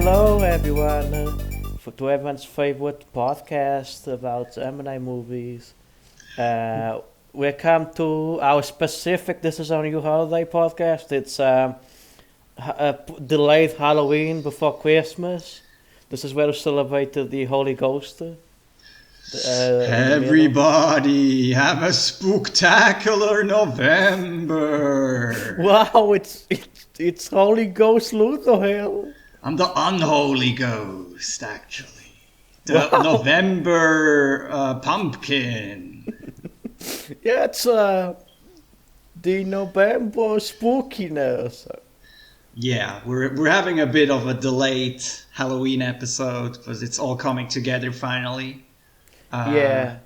Hello, everyone, to everyone's favorite podcast about Gemini movies. We come to our specific. This is our new holiday podcast. It's delayed Halloween before Christmas. This is where we celebrate the Holy Ghost. Everybody, have a spooktacular November. Wow, it's Holy Ghost Ludo. I'm the unholy ghost, actually. The Wow. November pumpkin. Yeah, it's the November spookiness. Yeah, we're having a bit of a delayed Halloween episode because it's all coming together finally. Yeah.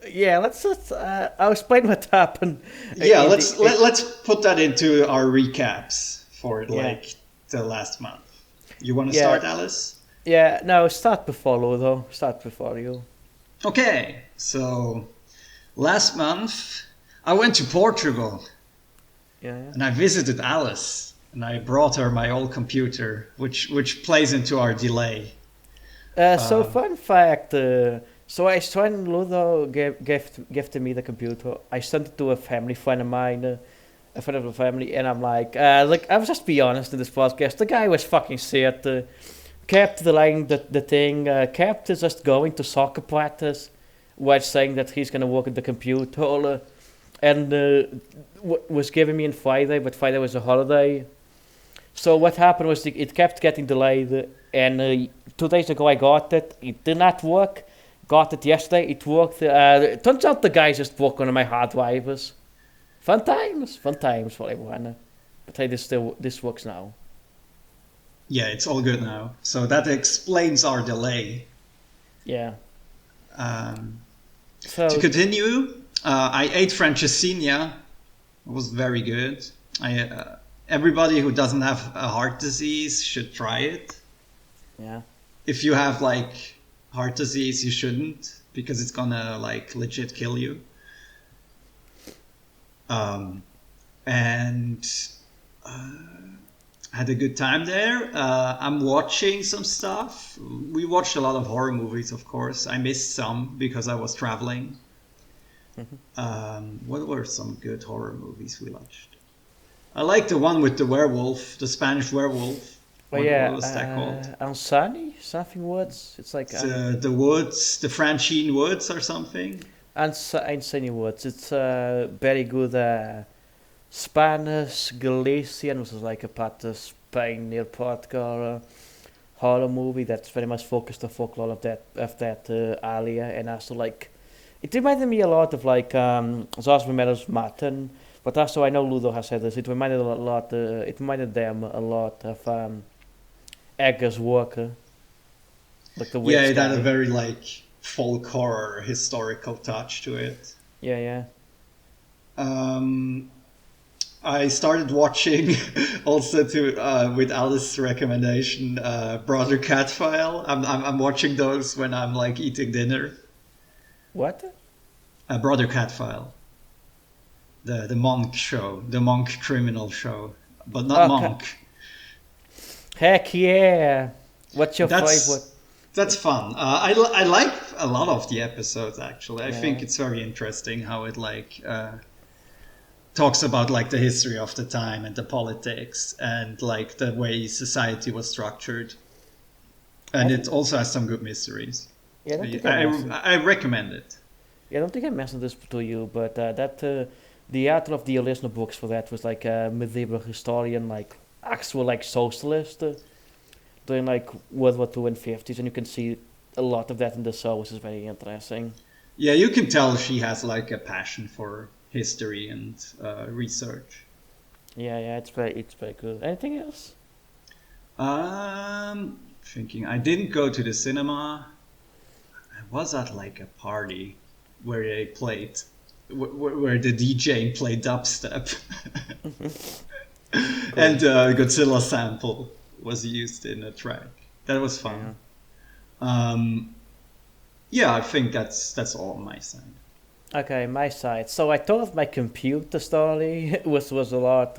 Let's I'll explain what happened. Yeah, In let's put that into our recaps for Yeah. the last month. You want to Yeah. start, Alice? Yeah, no, start before Ludo. Start before you. Okay, so last month I went to Portugal Yeah. and I visited Alice and I brought her my old computer, which plays into our delay. So fun fact. So when Ludo gifted me the computer, I sent it to a family friend of mine, a friend of the family, and I'm like, I was just be honest in this podcast. The guy was fucking shit. Kept delaying the thing. Kept just going to soccer practice, while saying that he's gonna work at the computer, and was giving me on Friday, but Friday was a holiday. So what happened was it kept getting delayed, and 2 days ago I got it. It did not work. Got it yesterday. It worked. It turns out the guy just broke one of my hard drivers. Fun times for everyone. But hey, this works now. Yeah, it's all good now. So that explains our delay. Yeah. To continue, I ate Francesinha. It was very good. Everybody who doesn't have a heart disease should try it. Yeah. If you have heart disease, you shouldn't, because it's gonna legit kill you. And had a good time there. I'm watching some stuff. We watched a lot of horror movies, of course. I missed some because I was traveling. What were some good horror movies we watched? I like the one with the werewolf, the Spanish werewolf. But What was that called? Ansani? Something Woods? It's like... The Woods, the Francine Woods or something? Ansani Woods. It's very good Spanish, Galician, which is like a part of Spain near Portugal horror movie that's very much focused on folklore of that area. And also it reminded me a lot of Jorge Romero's Martin. But also, I know Ludo has said this. It reminded It reminded them a lot of Eggers' work. Like the Yeah, it had a very folk horror historical touch to it. Yeah. I started watching also with Alice's recommendation, Brother Cat File. I'm watching those when I'm eating dinner. What? Brother Cat File. The monk show, the monk criminal show, but not monk. Heck yeah! What's your favorite? That's fun. I like a lot of the episodes actually. I Yeah. think it's very interesting how it talks about the history of the time and the politics and the way society was structured. And it also has some good mysteries. Yeah, I don't think I recommend it. Yeah, I don't think I mentioned this to you, but the author of the original books for that was a medieval historian, actual socialist, during World War II and 50s, and you can see a lot of that in the show, which is very interesting. Yeah, you can tell she has a passion for history and research. Yeah, it's very good. Anything else? Thinking I didn't go to the cinema. I was at a party where they played, where the DJ played dubstep, and Godzilla sample was used in a track. That was fun. Yeah, I think that's all on my side. Okay, my side. So I thought my computer story was a lot,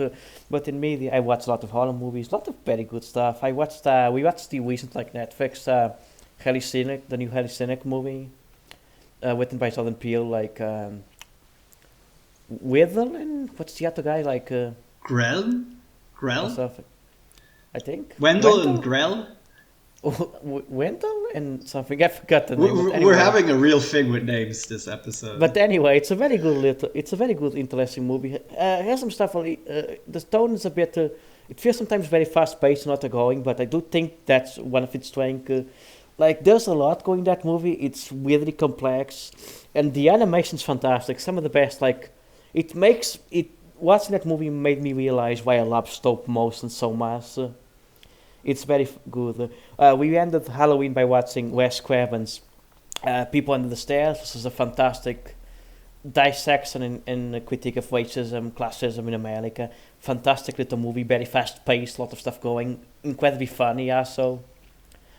but in media I watched a lot of horror movies, a lot of very good stuff. We watched the recent like Netflix Hallucinic, the new Hallucinic movie, written by Jordan Peele, like Withel and what's the other guy like Grell? or Grell? something. I think Wendell and Wendell, Grell? Wendell and something. I forgot the We're, name. But we're anyway, having a real thing with names this episode. But anyway, it's a very good, interesting movie. It has some stuff. The tone is a bit. It feels sometimes very fast paced, not going. But I do think that's one of its strengths. Like there's a lot going in that movie. It's weirdly complex, and the animation's fantastic. Some of the best. Like it makes it. Watching that movie made me realize why I love stop motion so much. It's very good. We ended Halloween by watching Wes Craven's People Under the Stairs. This is a fantastic dissection and a critique of racism, classism in America. Fantastic little movie, very fast paced, lot of stuff going, incredibly funny also.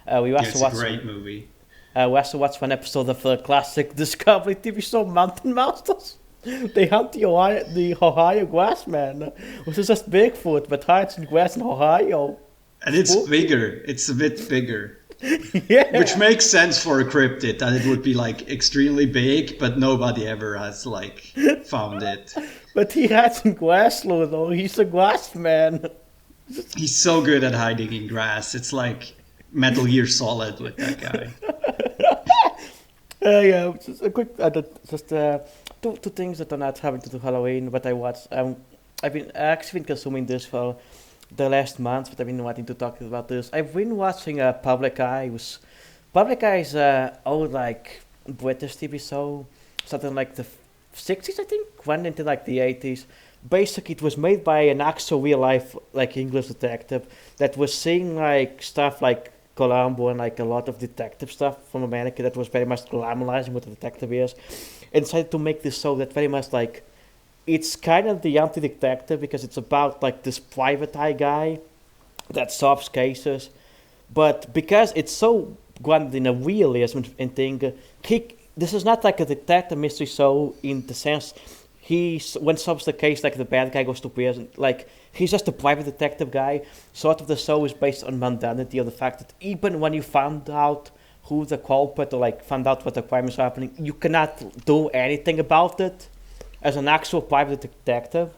We Yeah, also it's a watched great movie. one episode of the classic Discovery TV show Mountain Monsters. They hunt the Ohio Grassman, which is just Bigfoot, but hides in grass in Ohio. And it's Spooky. bigger. It's a bit bigger. Yeah. Which makes sense for a cryptid, that it would be like extremely big, but nobody ever has like found it. But he hides in grass, though. He's a grass man. He's so good at hiding in grass. It's like Metal Gear Solid with that guy. Yeah, just a quick, two things that are not having to do Halloween, but I watched. I actually been consuming this for the last month, but I've been wanting to talk about this. I've been watching Public Eye. Public Eye is old like British TV show, something like the 60s, I think, went into like the 80s. Basically, it was made by an actual real life like English detective that was seeing like stuff like Columbo and like a lot of detective stuff from America that was very much glamorizing what a detective is, and decided to make this show that very much like it's kind of the anti-detective because it's about like this private eye guy that solves cases, but because it's so grounded in a realism and thing, this is not like a detective mystery show in the sense when solves the case like the bad guy goes to prison, like he's just a private detective guy. Sort of the show is based on mundanity, of the fact that even when you found out who the culprit or like found out what the crime is happening, you cannot do anything about it as an actual private detective.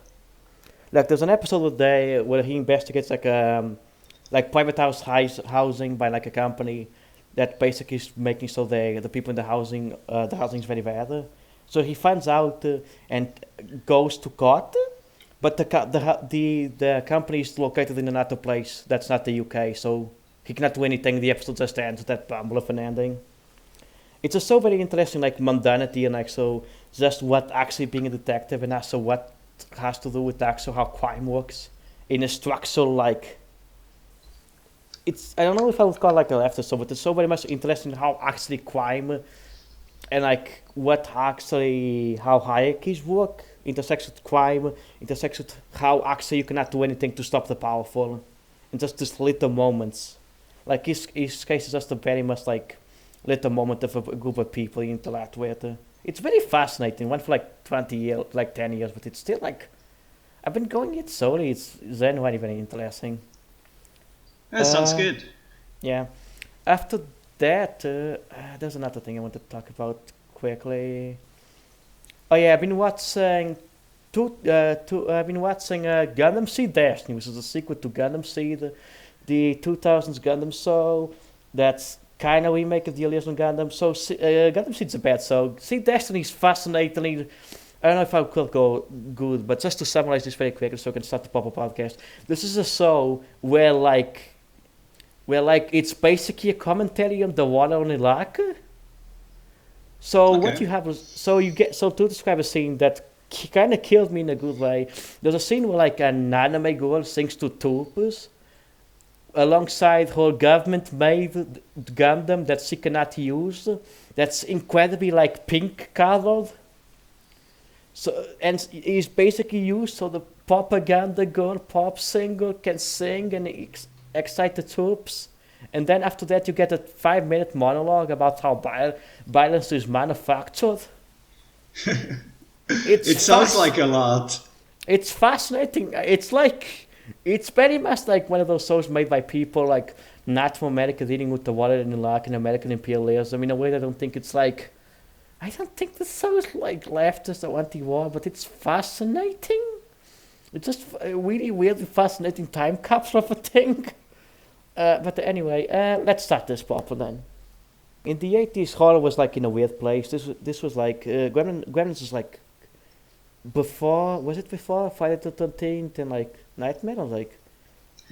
Like there's an episode where he investigates like private housing by like a company that basically is making so the people in the housing is very bad. So he finds out and goes to court, but the company is located in another place that's not the UK, so he cannot do anything. The episode just ends with that bumble of an ending. It's just so very interesting, like mundanity and like so just what actually being a detective and also what has to do with actually how crime works in a structural like. It's I don't know if I would call it like a left or so, but it's so very much interesting how actually crime and like how hierarchies work intersects with crime, intersects with how actually you cannot do anything to stop the powerful, and just these little moments. Like his case is just a very much like little moment of a group of people you interact with. It's very fascinating. Went for like 20 years, like 10 years, but it's still like I've been going it slowly. It's very very interesting. That sounds Uh, good. yeah. After that, there's another thing I want to talk about quickly. Oh yeah, I've been watching Gundam Seed Destiny, which is a sequel to Gundam Seed, the 2000s Gundam show. That's kind of remake of the original Gundam. So Gundam Seed's a bad show. Seed Destiny is fascinatingly. I don't know if I could go good, but just to summarize this very quickly, so I can start the Pop-Up Podcast. This is a show where it's basically a commentary on the war on Iraq. So what Okay. you have is to describe a scene that kind of killed me in a good way. There's a scene where like an anime girl sings to tubas alongside her government-made Gundam that she cannot use. That's incredibly like pink colored. So and is basically used so the propaganda girl, pop singer can sing and excite the troops. And then after that, you get a 5-minute monologue about how violence is manufactured. It's It sounds like a lot. it's fascinating. It's very much like one of those shows made by people like not from America dealing with the water and like an American imperialism in a way that I don't think it's like. I don't think the show is like leftist or anti-war, but it's fascinating. It's just a really weirdly fascinating time capsule of a thing. But anyway, let's start this proper then. In the 80s, horror was like in a weird place. This was like Gremlins was like before. Was it before Friday the 13th and like Nightmare? Or like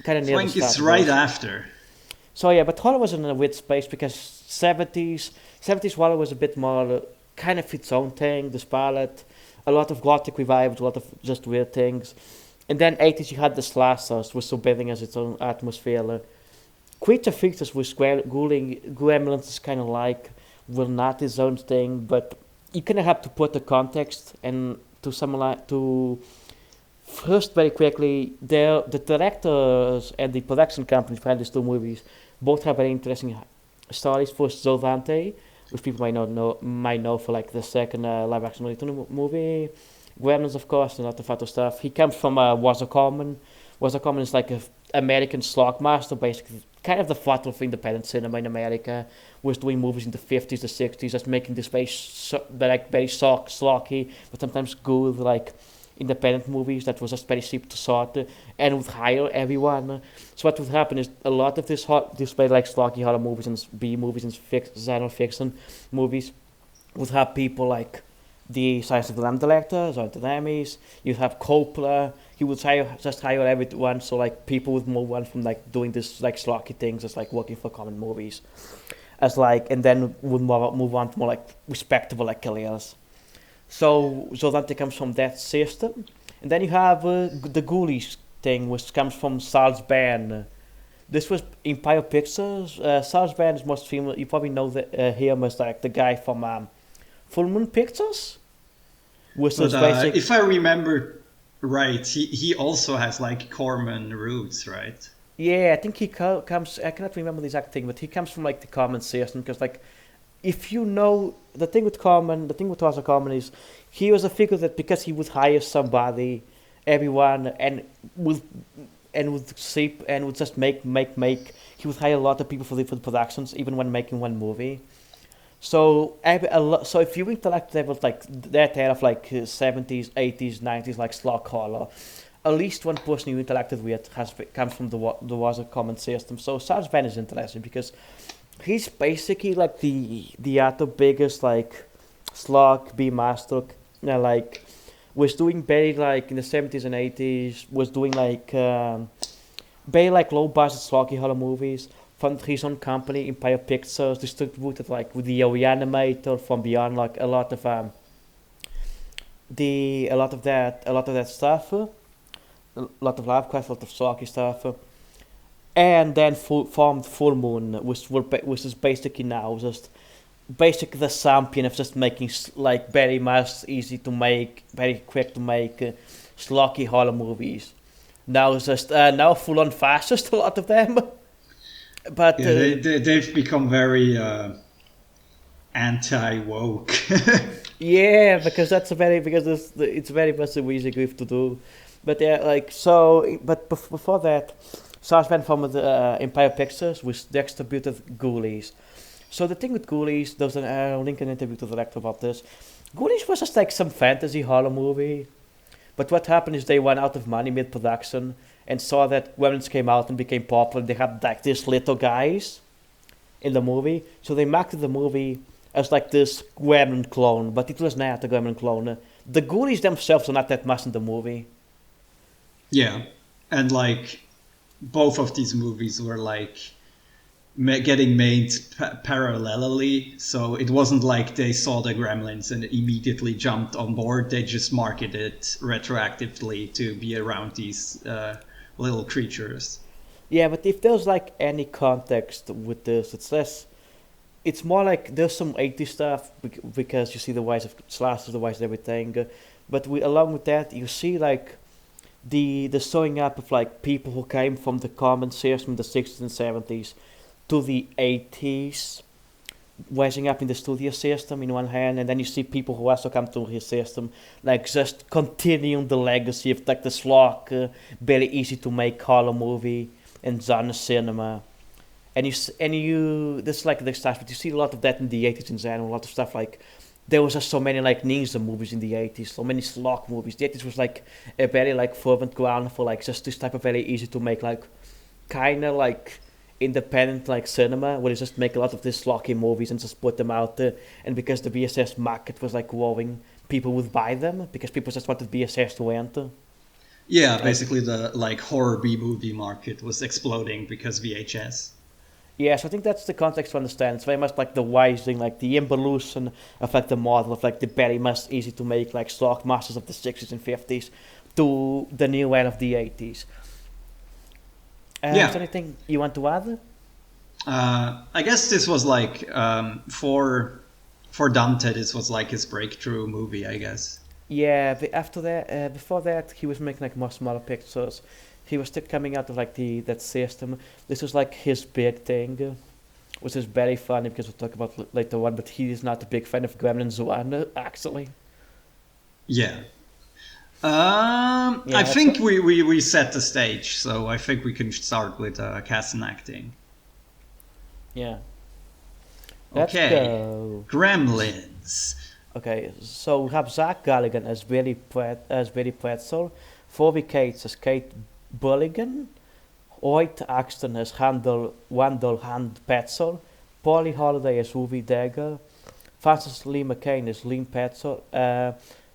kind of I near the think start. it's of right those. after. So yeah, but horror was in a weird space because 70s horror was a bit more kind of its own thing. The palette, a lot of gothic revivals, a lot of just weird things. And then 80s you had the slashers, was so building as its own atmosphere. Creature features with gremlins is kind of like were not his own thing, but you kind of have to put the context and to summarize to first very quickly. The directors and the production companies behind these two movies both have very interesting stories. First, Zolvante, which people might know for like the second live action movie. Gremlins, of course, and a lot of other stuff. He comes from Was a Common. Was a Common is like a American slogmaster, basically kind of the father of independent cinema in America. Was doing movies in the 50s, the 60s, just making this very slocky, but sometimes good, like independent movies that was just very cheap to sort, and would hire everyone. So what would happen is a lot of this very like slocky horror movies and B movies and genre fiction movies would have people like the Silence of the Lamb director, Jonathan Demme. You'd have Coppola. He would hire everyone, so like people would move on from like doing this like slocky things as like working for common movies, as like and then would move on to more like respectable like careers. So that comes from that system, and then you have the ghoulies thing, which comes from Charles Band. This was Empire Pictures. Charles Band is most famous. You probably know him as like the guy from Full Moon Pictures, which is But basic. if I remember right, he also has like Corman roots, right? Yeah, I think he comes. I cannot remember the exact thing, but he comes from like the common system because like if you know the thing with Common, the thing with Arthur Common is he was a figure that because he would hire somebody, everyone, would would sleep and would just make. He would hire a lot of people for different productions, even when making one movie. So if you interact with like that era of like 70s, 80s, 90s, like slog horror, at least one person you interacted with comes from the was a common system. So Sarge Ben is interesting because he's basically like the other biggest like slog B master, like was doing very like in the 70s and 80s was doing like very like low budget sloggy horror movies. Founded his own company, Empire Pictures, distributed like with the Reanimator from Beyond, like a lot of a lot of that stuff, a lot of Lovecraft, a lot of sloggy stuff, and then formed Full Moon, which is basically now just basically the champion of just making like very much easy to make, very quick to make, sloggy horror movies. Now it's just now full on fascist, a lot of them. But Yeah, they've become very anti-woke. yeah, because it's very much a easy grief to do. But yeah, like so. But before that, Sarge went from the Empire Pictures, which distributed Ghoulies. So the thing with Ghoulies, there's a link an interview to the director about this. Ghoulies was just like some fantasy horror movie. But what happened is they ran out of money mid-production and saw that Gremlins came out and became popular. They had like these little guys in the movie, so they marketed the movie as like this Gremlin clone, but it was not a Gremlin clone. The Ghoulies themselves are not that much in the movie. Yeah, and like both of these movies were like getting made parallelly, so it wasn't like they saw the Gremlins and immediately jumped on board. They just marketed retroactively to be around these little creatures. Yeah, but if there's like any context with this, it's less. It's more like there's some 80s stuff because you see the rise of slashers, the rise of everything. But along with that, you see like the showing up of like people who came from the common series from the 60s and 70s to the 80s, rising up in the studio system in one hand, and then you see people who also come to his system, like just continuing the legacy of like the slog, very easy to make horror movie and genre cinema. And you this is like the stuff, but you see a lot of that in the 80s in general. A lot of stuff like there was just so many like ninja movies in the 80s, so many slog movies. The 80s was like a very like fervent ground for like just this type of very easy to make like kind of like independent like cinema, where they just make a lot of these sloggy movies and just put them out there. And because the VSS market was like growing, people would buy them because people just wanted VSS to enter. Yeah, basically the like horror B-movie market was exploding because VHS. Yeah, so I think that's the context to understand. It's very much like the rising, like the evolution of like the model of like the very much easy to make like slog masters of the 60s and 50s to the new one of the 80s. Yeah. Is there anything you want to add? I guess this was like for Dante, this was like his breakthrough movie, I guess. Yeah, after that, before that, he was making like more smaller pictures. He was still coming out of like that system. This was like his big thing, which is very funny because we'll talk about later on. But he is not a big fan of Gremlins 1, actually. Yeah. Yeah, I think we set the stage, so I think we can start with cast and acting. Yeah. Let's Okay. go. Gremlins. Okay, so we have Zach Galligan as Billy Pretzel, Phoebe Cates as Kate Bulligan, Hoyt Axton as Wendell Hand Petzel, Polly Holiday as Ruby Dagger, Francis Lee McCain as Lean Petzel,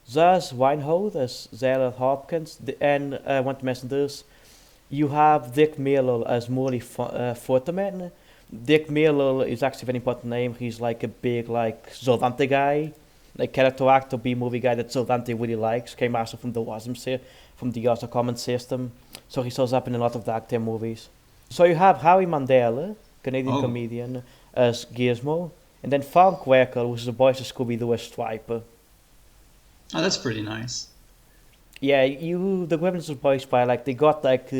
Zaz Weinhold as Zara Hopkins, and I want to mention this. You have Dick Miller as Morley Forteman. Dick Miller is actually a very important name. He's like a big like Zolvante guy, like character actor, B-movie guy that Zolvante really likes. Came also from the from the Oscar Common system, so he shows up in a lot of the actor movies. So you have Howie Mandel, Canadian comedian, as Gizmo, and then Frank Welker, who's the voice of Scooby-Doo as Striper. Oh, that's pretty nice. Yeah, the Gremlins was voiced by like they got like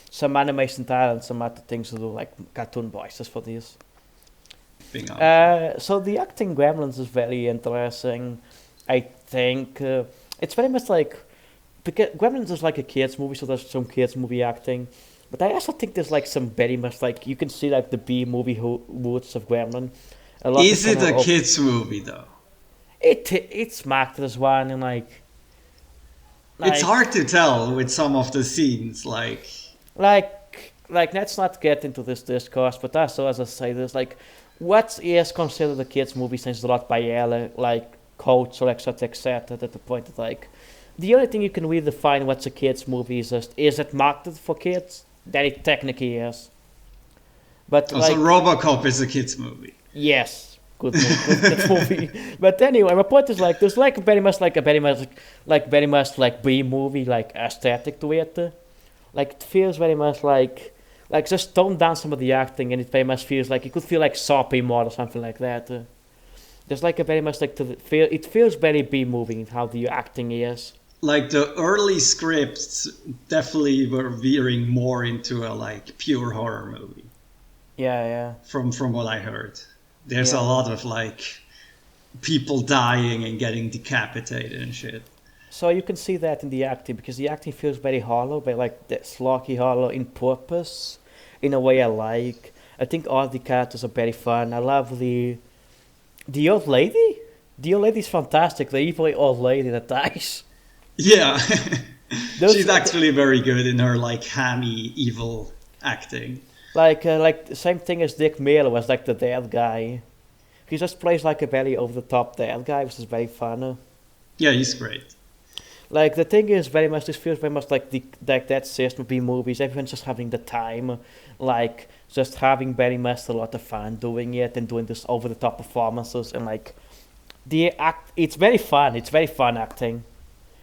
some animation talent, some other things to do like cartoon voices for this. So the acting Gremlins is very interesting. I think it's very much like because Gremlins is like a kids movie, so there's some kids movie acting. But I also think there's like some very much like you can see like the B movie roots of Gremlin. Is it a kids movie though? It's marked as one, and like it's hard to tell with some of the scenes, like let's not get into this discourse, but also as I say, there's like what is considered a kids movie since a lot by like coach or etc. At the point that like the only thing you can really define what's a kids movie is just is it marketed for kids? That it technically is. But so RoboCop is a kids movie. Yes. Good movie. But anyway, my point is like there's like very much B movie like aesthetic to it. Like it feels very much like just tone down some of the acting, and it very much feels like it could feel like soppy more or something like that. There's like a very much like it feels very B movie how the acting is. Like the early scripts definitely were veering more into a like pure horror movie. Yeah. From what I heard. There's a lot of like people dying and getting decapitated and shit. So you can see that in the acting because the acting feels very hollow, very like that sloggy hollow in purpose, in a way I like. I think all the characters are very fun. I love the old lady. The old lady's fantastic. The evil old lady that dies. Yeah, she's actually very good in her like hammy evil acting. Like the same thing as Dick Miller was like the dead guy. He just plays like a very over the top dead guy, which is very fun. Yeah, he's great. Like the thing is very much this feels very much like that system of B movies. Everyone's just having the time, like just having very much a lot of fun doing it and doing this over the top performances and like it's very fun. It's very fun acting.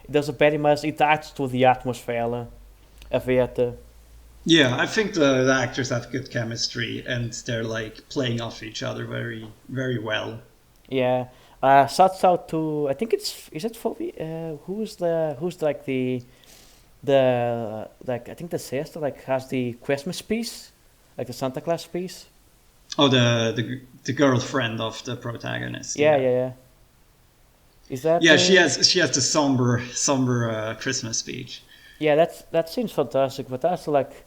It does very much it adds to the atmosphere of it. Yeah, I think the actors have good chemistry and they're like playing off each other very, very well. Yeah. Shouts out to I think is it Phoebe? Who's like the like I think the sister like has the Christmas piece, like the Santa Claus piece. Oh, the girlfriend of the protagonist. Yeah. Is that? Yeah, she has the somber Christmas speech. Yeah, that seems fantastic. But that's like,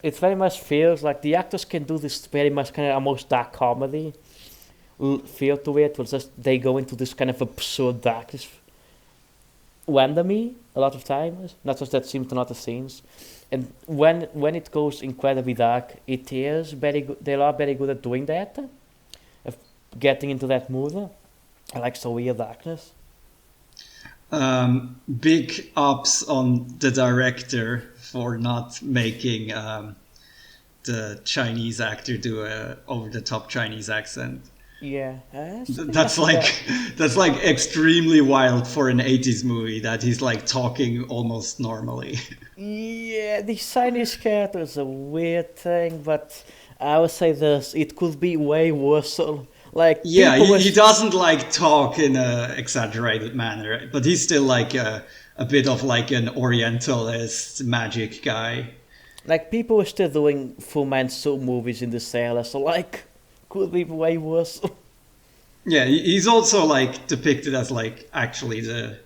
it very much feels like the actors can do this very much kind of almost dark comedy feel to it. Was just they go into this kind of absurd darkness randomly a lot of times. Not just that seems to not the scenes. And when it goes incredibly dark, it is very good. They are very good at doing that, of getting into that mood. I like so weird darkness. Big ups on the director for not making the Chinese actor do a over the top Chinese accent. Yeah, That's like that's like extremely wild for an 80s movie that he's like talking almost normally. Yeah, the Chinese character is a weird thing, but I would say this: it could be way worse. So, like, Yeah, people he were doesn't like talk in a exaggerated manner, but he's still like a bit of like an Orientalist magic guy. like people were still doing Fu Manchu movies in the cellar, so like could be way worse. Yeah, he's also like depicted as like actually the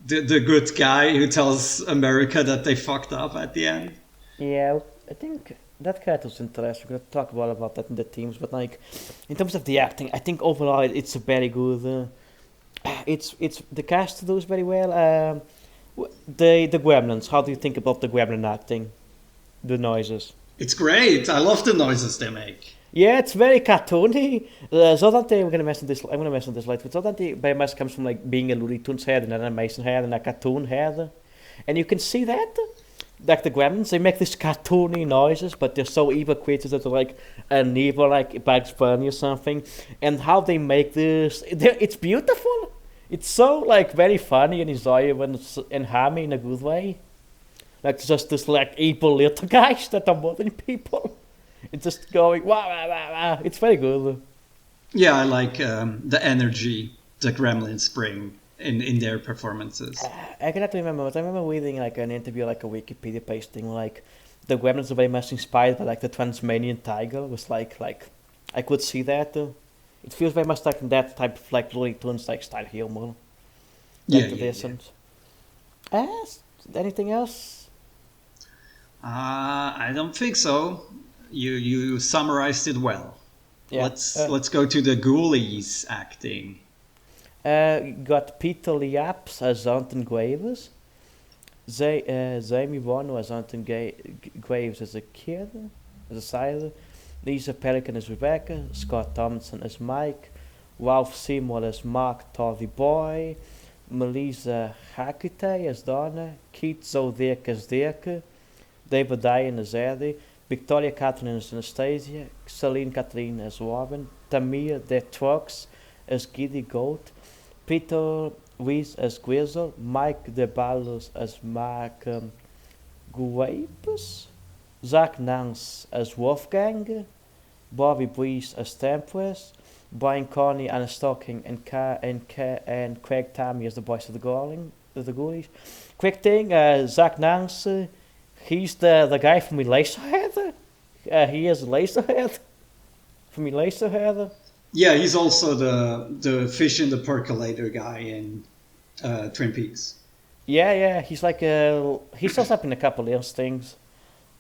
good guy who tells America that they fucked up at the end. Yeah, I think that character's interesting. We're gonna talk about that in the teams, but like in terms of the acting, I think overall it's a very good. It's the cast does very well. The gremlins. How do you think about the gremlin acting? The noises. It's great. I love the noises they make. Yeah, it's very cartoony. Zodanti, we're gonna mention this. I'm gonna mention this later. But Zodanti very much comes from like being a Looney Tunes head and an animation head and a cartoon head, and you can see that. Like the gremlins, they make these cartoony noises, but they're so evil creatures that they're like an evil, like Bugs Bunny or something. And how they make this, it's beautiful. It's so like very funny and enjoyable and harmony in a good way. Like just this like evil little guys that are murdering people. It's just going wow wow wow wow. It's very good. Yeah, I like the energy the Gremlins bring in their performances. I cannot remember, but I remember reading like an interview, like a Wikipedia page thing, like the Gremlins are very much inspired by like the Tasmanian tiger. It was like I could see that. It feels very much like that type of like Looney Tunes like style humor. Yeah, That yeah, isn't. Anything else? I don't think so. You summarized it well. Yeah. Let's go to the ghoulies acting. Got Peter Liaps as Anton Graves. Jamie Warner as Anton Graves as a kid, as a side. Lisa Pelican as Rebecca. Scott Thompson as Mike. Ralph Seymour as Mark Tovey Boy. Melissa Hakute as Donna. Keith Zodiac as Dirk. David Diane as Eddie. Victoria Catherine as Anastasia. Celine Catherine as Robin. Tamir De Trucks as Giddy Goat. Peter Weiss as Grizzle. Mike DeBallos as Mark Guapus. Zach Nance as Wolfgang. Bobby Breeze as Tempest. Brian Coney and Stocking and Craig Tammy as the voice of the Ghoulies. Quick thing, Zach Nance, he's the guy from Eraserhead. He is Eraserhead from Eraserhead. Yeah, he's also the fish in the percolator guy in Twin Peaks. Yeah, he's like he shows up in a couple of those things.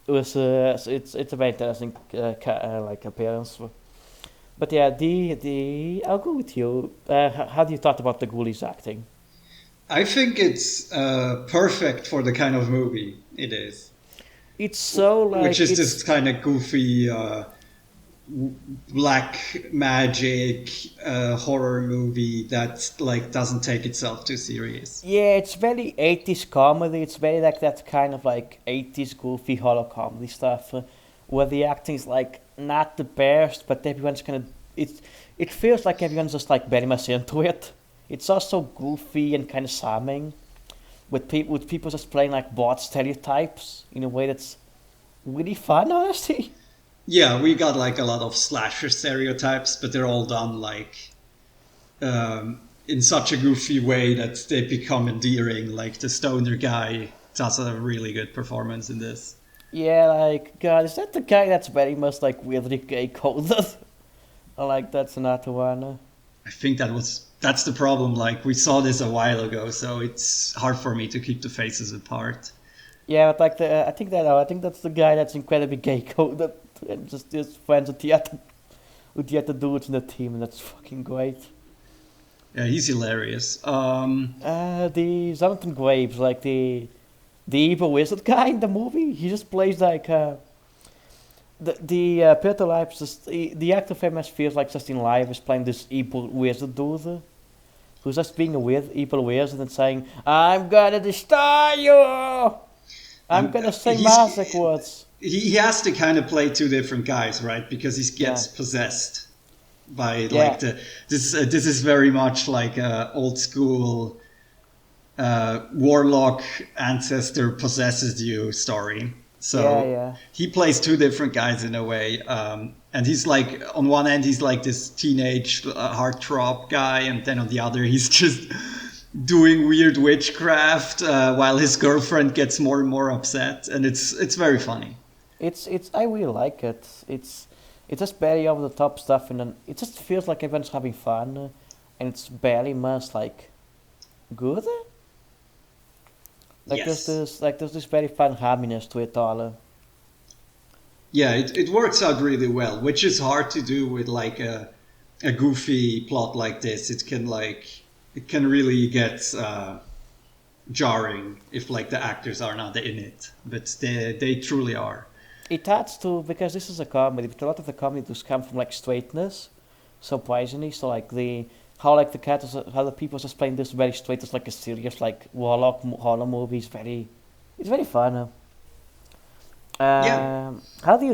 It was so it's a very interesting like appearance. But yeah, the I'll go with you. How do you thought about the Ghoulies acting? I think it's perfect for the kind of movie it is. It's so like Which is this kind of goofy black magic horror movie that like doesn't take itself too serious. Yeah, it's very 80s comedy. It's very like that kind of like 80s goofy horror comedy stuff, where the acting is like not the best, but everyone's kind of it feels like everyone's just like very much into it. It's also goofy and kind of charming, with people just playing like broad stereotypes in a way that's really fun, honestly. Yeah, we got like a lot of slasher stereotypes, but they're all done like in such a goofy way that they become endearing. Like the stoner guy does a really good performance in this. Yeah, like God, is that the guy that's very much like weirdly gay coded? Like that's another one. I think that's the problem. Like we saw this a while ago, so it's hard for me to keep the faces apart. Yeah, but like I think that's the guy that's incredibly gay coded and just friends with the other dudes in the team, and that's fucking great. Yeah, he's hilarious. The Jonathan Graves, like the evil wizard guy in the movie, he just plays like the Peter Life. Just the actor famous feels like Justin Live is playing this evil wizard dude who's just being a weird evil wizard and saying, "I'm gonna destroy you. I'm gonna say magic words." He has to kind of play two different guys, right? Because he gets possessed by like this is very much like a old school warlock ancestor possesses you story. So he plays two different guys in a way, and he's like on one end he's like this teenage heartthrob guy, and then on the other he's just doing weird witchcraft while his girlfriend gets more and more upset, and it's very funny. It's I really like it. It's just barely over the top stuff, and then it just feels like everyone's having fun, and it's barely much like good. Like there's this very fun happiness to it all. Yeah, it works out really well, which is hard to do with like a goofy plot like this. It can really get jarring if like the actors are not in it, but they truly are. It adds to, because this is a comedy, but a lot of the comedy does come from like straightness, surprisingly. So like how the characters, how the people just playing this very straight as like a serious like warlock horror movie is it's very fun. How do you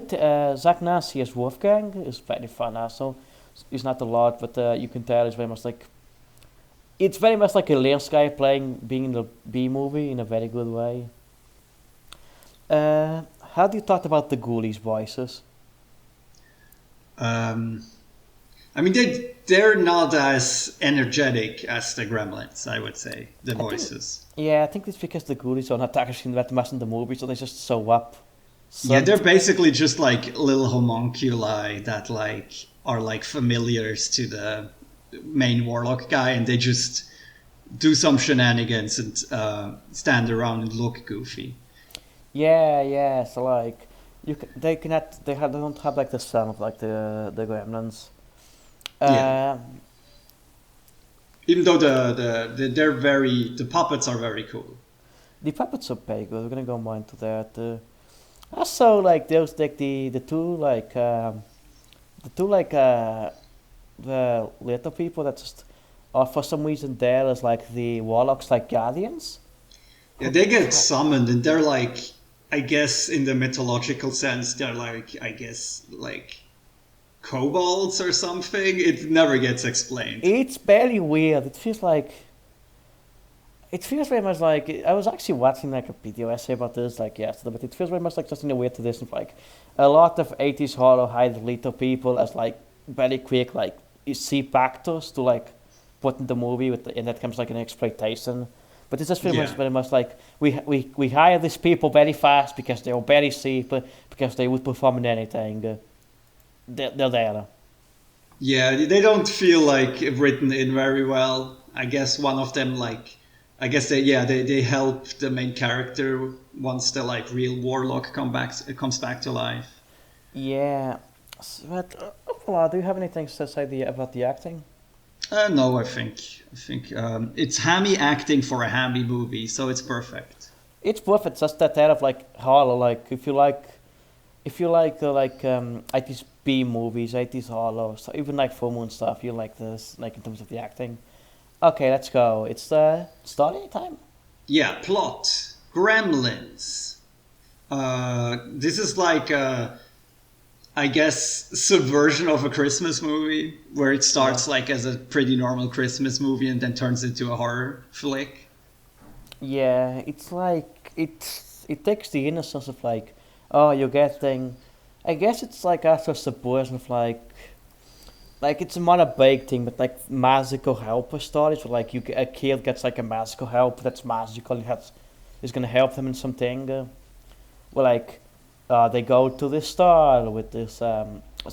Zach Nasty as Wolfgang is very fun also. He's not a lot, but you can tell it's very much like a Lance guy being in the B movie in a very good way. How do you talk about the ghoulies voices? I mean, they're not as energetic as the gremlins, I would say, the voices. I think it's because the ghoulies are not actually that much in the movie, so they're just so up. Yeah, they're basically just like little homunculi that like are like familiars to the main warlock guy, and they just do some shenanigans and stand around and look goofy. Yeah. So like, they don't have like the sound of like the gremlins. Even though the puppets are very cool. The puppets are very good. We're gonna go more into that. Also, like there's like the two the little people that just are for some reason there as like the warlocks, like guardians. Yeah, they get summoned, and they're like, I guess in the mythological sense, they're like, I guess like kobolds or something. It never gets explained. It's barely weird. It feels very much like, I was actually watching like a video essay about this like yesterday, but it feels very much like just in a weird tradition of like a lot of 80s horror hide little people as like very quick like C factors to like put in the movie and that comes like an exploitation. But it's just very much like we hire these people very fast because they're very cheap, because they would perform in anything. They're there. Yeah, they don't feel like written in very well. I guess one of them they help the main character once the like real warlock comes back to life. Yeah, but do you have anything to say about the acting? No, I think it's hammy acting for a hammy movie, so it's perfect. It's perfect. Just that type of like horror. Like if you like 80s B movies, 80s horror, so even like full moon stuff, you like this, like in terms of the acting. Okay, let's go. It's story time. Yeah, plot. Gremlins. This is like I guess subversion of a Christmas movie, where it starts like as a pretty normal Christmas movie and then turns into a horror flick. Yeah, it's like it takes the innocence of like, oh, you're getting, I guess it's like after subversion of like it's not a big thing, but like magical helper stories where like a kid gets like a magical helper that's magical and is gonna help them in something. Well, like they go to this store with this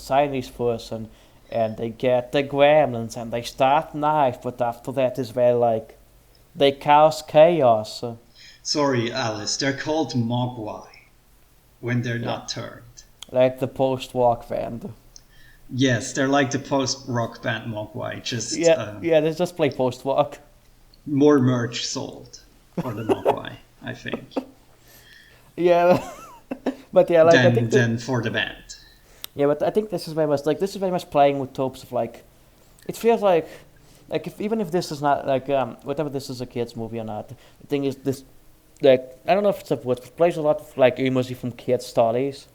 Chinese person, and they get the gremlins and they start knife, but after that is where like they cause chaos. Sorry, Alice. They're called mogwai when they're Yeah, not turned. like the post-rock band. Yes, they're like the post-rock band mogwai. Just Yeah, yeah, they just play post-rock. more merch sold for the mogwai, I think, Yeah, but yeah, like I think that, than for the band. yeah, but I think this is very much playing with tropes of like it feels like if even if this is not like whatever this is a kids movie or not, the thing is this like I don't know if it's a word, but it plays a lot of like emoji from kids stories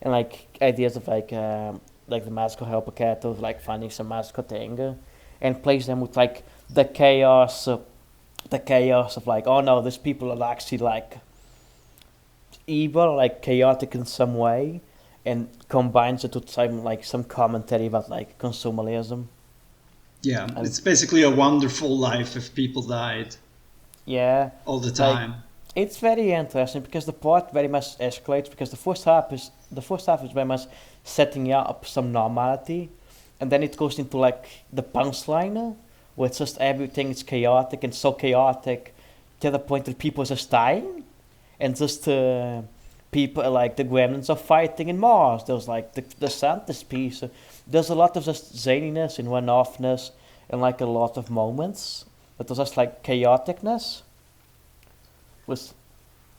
and like ideas of like the magical helper cat of like finding some magical thing, and plays them with like the chaos, the chaos of like oh no, these people are actually like evil, like chaotic in some way, and combines it with some commentary about like consumerism. Yeah, And it's basically a wonderful life if people died yeah, all the like time. it's very interesting because the plot very much escalates because the first half is very much setting up some normality, and then it goes into like the punchline where it's just everything is chaotic and so chaotic to the point that people are just dying and just people like the gremlins are fighting in Mars. There's like the Santa's piece. There's a lot of just zaniness and one-offness and like a lot of moments, but there's just like chaoticness. Was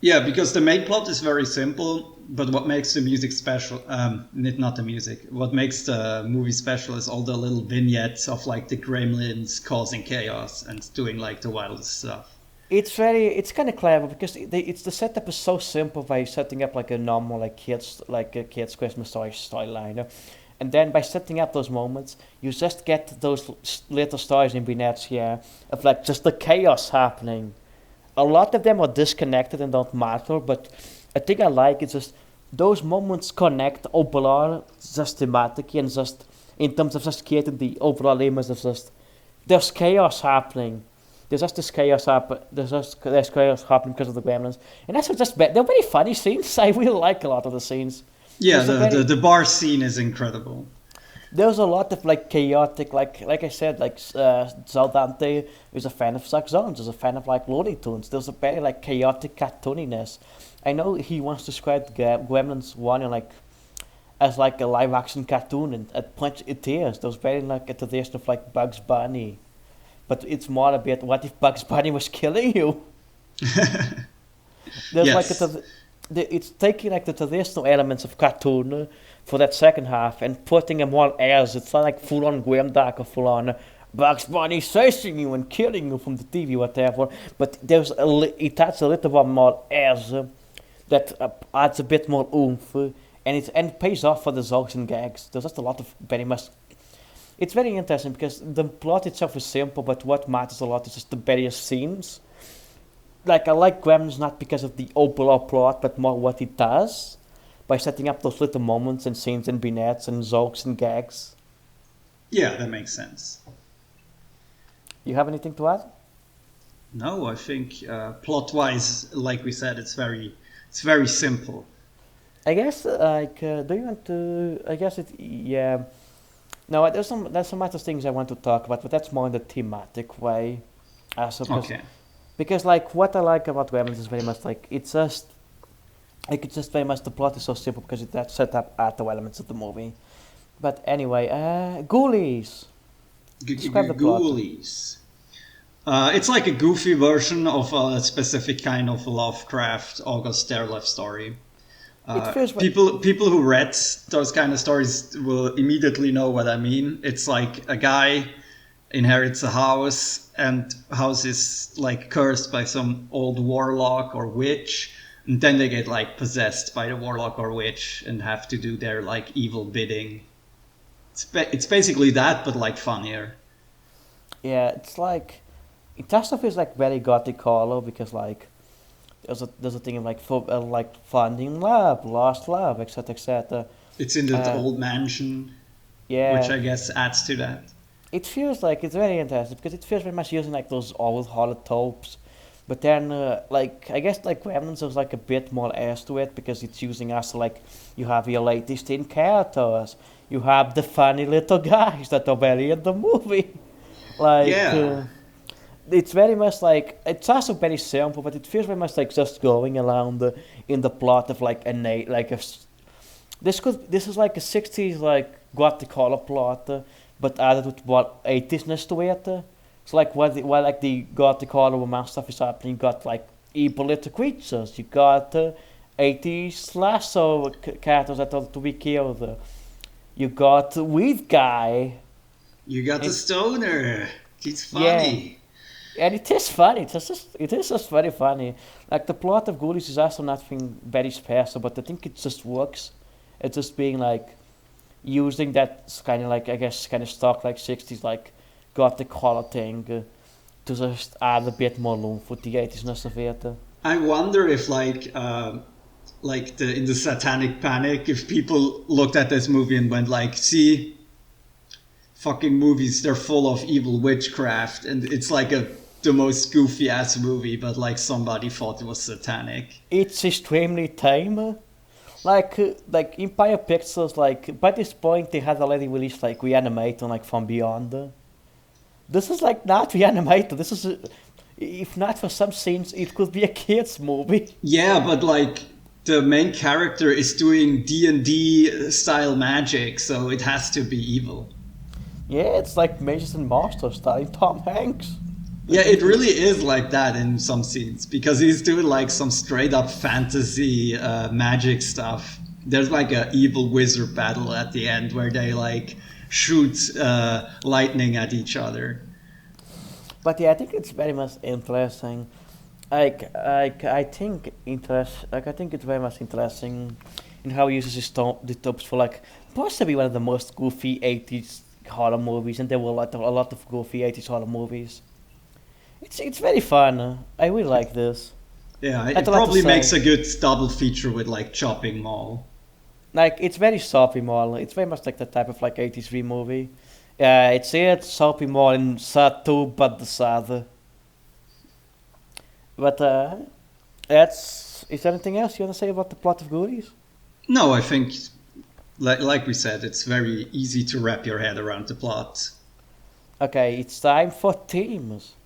Yeah, because the main plot is very simple, but what makes the music special, not the music, what makes the movie special is all the little vignettes of like the gremlins causing chaos and doing like the wildest stuff. it's kind of clever because the setup is so simple by setting up like a normal like a kids Christmas storyline, and then by setting up those moments, you just get those little stories in vignettes here of like just the chaos happening. A lot of them are disconnected and don't matter, but I think I like it's just those moments connect overall just thematically and just in terms of just creating the overall image of just there's chaos happening. There's chaos happening because of the gremlins, and that's just they're very funny scenes. I really like a lot of the scenes. Yeah, There's a very the bar scene is incredible. there's a lot of like chaotic, like I said, like Zaldante is a fan of Zack Zones, is a fan of like Looney Tunes. There's a very like chaotic cartooniness. I know he once described Gremlins one like as like a live action cartoon, and at points it is. There's very like a tradition of like Bugs Bunny, but it's more a bit what if Bugs Bunny was killing you? There's like Yes. it's taking like the traditional elements of cartoon for that second half and putting them all as it's not like full on grimdark or full on Bugs Bunny chasing you and killing you from the TV whatever. But it adds a little bit more airs that adds a bit more oomph, and it pays off for the jokes and gags. There's just a lot of very much. It's very interesting because the plot itself is simple, but what matters a lot is just the various scenes. Like I like Gremlins not because of the overall plot, but more what it does by setting up those little moments and scenes and vignettes and jokes and gags. Yeah, that makes sense. You have anything to add? No, I think plot-wise, like we said, it's very simple. I guess do you want to? I guess it yeah. No, there's some other things I want to talk about, but that's more in the thematic way. So Okay. because like what I like about Gremlins is very much it's just very much the plot is so simple because it that set up other elements of the movie. But anyway, ghoulies. Describe the plot. Ghoulies. It's like a goofy version of a specific kind of Lovecraft August Derleth story. It feels like People who read those kind of stories will immediately know what I mean. It's like a guy inherits a house, and house is like cursed by some old warlock or witch, and then they get like possessed by the warlock or witch and have to do their like evil bidding. It's basically that, but like funnier. yeah, it's like it also feels like very gothic horror because like there's a thing of like finding love, lost love, etc. etc. It's in the Uh, old mansion, which yeah, I guess adds to that. it feels like it's very interesting because it feels very much using like those old horror tropes But then, like I guess like Gremlins is like a bit more ass to it because it's using us like you have your latest in characters, you have the funny little guys that are very in the movie, like. Yeah, It's very much like it's also very simple, but it feels very much like just going around in the plot of like a like this is like a '60s like gothic horror plot, but added with what '80s-ness to it. So like while like the gothic horror romance stuff is happening, you got like evil little creatures, you got '80s slasher characters that are to be killed, you got weed guy, you got the and stoner. He's yeah. funny. And it is funny. It is just very funny. Like the plot of Ghoulies is also nothing very special, but I think it just works. It's just being like using that kind of like I guess kind of stock like '60s like gothic horror thing to just add a bit more room for the '80s-ness of it. I wonder if like the in the Satanic Panic, if people looked at this movie and went like, see, fucking movies, they're full of evil witchcraft, and it's like the most goofy ass movie, but like somebody thought it was satanic. It's extremely tame. Like Empire Pictures, like by this point they had already released like Reanimator like From Beyond. This is like not Reanimator. This is if not for some scenes, it could be a kids movie. Yeah, but like the main character is doing D&D style magic, so it has to be evil. Yeah, it's like Mages and Monsters starring Tom Hanks. Yeah, it really is like that in some scenes because he's doing like some straight up fantasy magic stuff. There's like a evil wizard battle at the end where they like shoot lightning at each other. But yeah, I think it's very much interesting. I think it's very much interesting in how he uses the tropes for like possibly one of the most goofy '80s horror movies, and there were a lot of goofy '80s horror movies. It's very fun. I really like this. Yeah, I it had a lot to probably say. makes a good double feature with like Chopping Mall. Like it's very soapy more. It's very much like the type of like '83 movie. It's soapy more and sad too, but the sad. But that's. Is there anything else you want to say about the plot of Goonies? No, I think like we said, it's very easy to wrap your head around the plot. Okay, it's time for teams.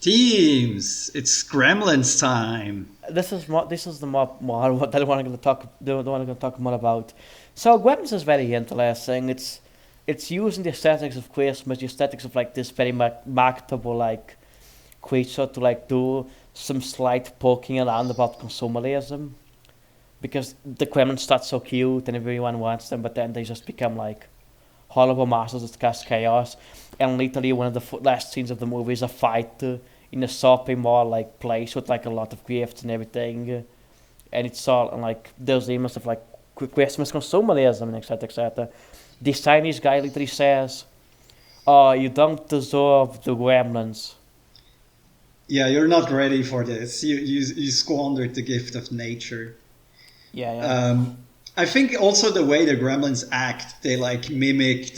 Teams, it's Gremlins time. This is more. This is the more what I want to talk. The one I'm going to talk more about. So Gremlins is very interesting. It's using the aesthetics of Christmas, the aesthetics of like this very marketable like creature to like do some slight poking around about consumerism. Because the Gremlins start so cute and everyone wants them, but then they just become like horrible monsters that cause chaos. And literally one of the last scenes of the movie is a fight in a shopping mall like place with like a lot of gifts and everything. And it's all and, like there's images of like Christmas consumerism and etc. etc. This Chinese guy literally says, "Oh, you don't deserve the Gremlins." Yeah, you're not ready for this. You squandered the gift of nature. Yeah, yeah. I think also the way the Gremlins act, they like mimic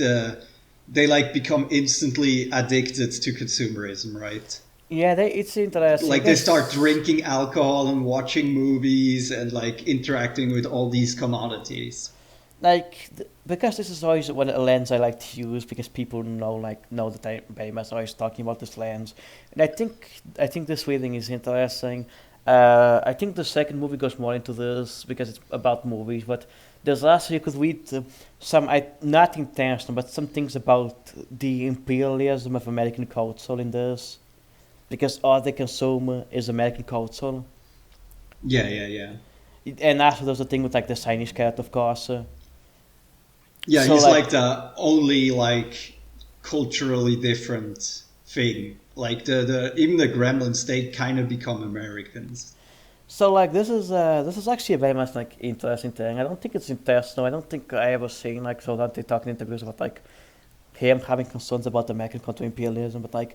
they like become instantly addicted to consumerism, right? Yeah, it's interesting. Like they start drinking alcohol and watching movies and like interacting with all these commodities. Like because this is always a lens I like to use because people know that I very much always talking about this lens, and I think this reading is interesting. I think the second movie goes more into this because it's about movies, but there's also you could read some not intentional, but some things about the imperialism of American culture in this, because all they consume is American culture, Yeah. and also there's a thing with like the Chinese character, of course. Yeah, So he's like like the only like culturally different thing. Like the even the Gremlins, they kind of become Americans. So like this is actually a very much like interesting thing. I don't think it's intentional. I don't think I ever seen like so that they talk in interviews about like him having concerns about American counter imperialism, but like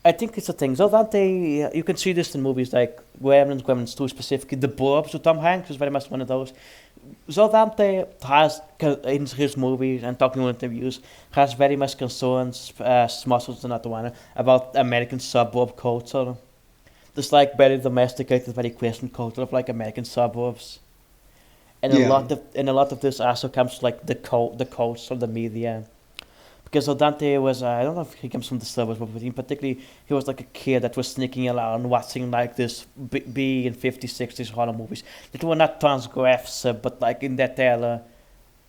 I think it's a thing. So Dante, you can see this in movies like Gremlins 2 specifically, The Burbs with Tom Hanks was very much one of those. So Dante has in his movies and talking in interviews has very much concerns, muscles and not one about American suburb culture. this like very domesticated, very Christian culture of like American suburbs, and Yeah. a lot of this also comes from, like the cults from the media. Because Dante was, I don't know if he comes from the suburbs, but in particularly, he was like a kid that was sneaking around watching like this B and 50s, 60s horror movies that were not transgressive, but like in that era,